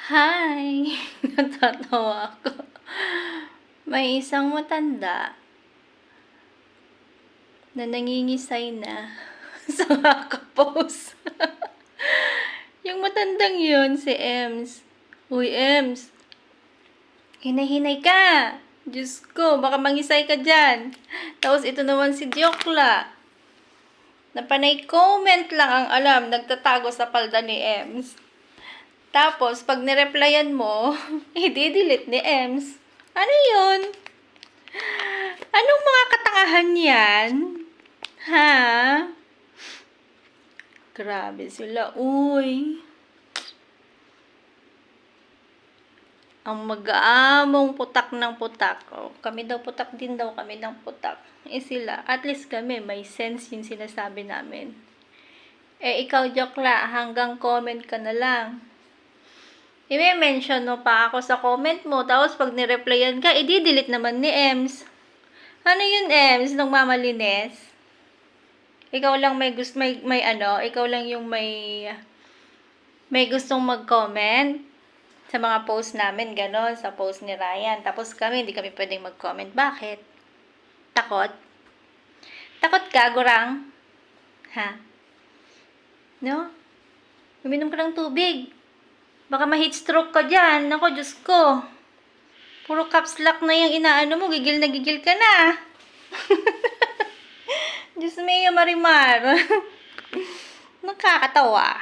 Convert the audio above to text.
Hi! Natatawa ako. May isang matanda na nangingisay na sa kakapost. Yung matandang yun, si Ems. Uy, Ems! Hinay-hinay ka! Diyos ko, baka mangisay ka dyan. Tapos ito naman si Diokla. Na panay comment lang ang alam, nagtatago sa palda ni Ems. Tapos, pag nireplyan mo, i-delete ni Ems. Ano yun? Anong mga katangahan yan? Ha? Grabe sila, uy. Ang mag-aamong putak ng putak. Oh, kami daw putak din daw, kami ng putak. Sila, at least kami, may sense yung sinasabi namin. Ikaw, Jokla, hanggang comment ka na lang. I-mention mo pa ako sa comment mo, tapos pag nireplyan ka, i-delete naman ni Ems. Ano yun, Ems, nung mamalinis? Ikaw lang ikaw lang yung may gustong mag-comment sa mga post namin, ganon, sa post ni Ryan. Tapos kami, hindi kami pwedeng mag-comment. Bakit? Takot? Takot ka, Gurang? Ha? No? Uminom ka ng tubig. Baka ma-heat stroke ka dyan. Nako, Diyos ko. Puro caps lock na yung inaano mo. Gigil na gigil ka na. Diyos mio, Marimar. Nakakatawa.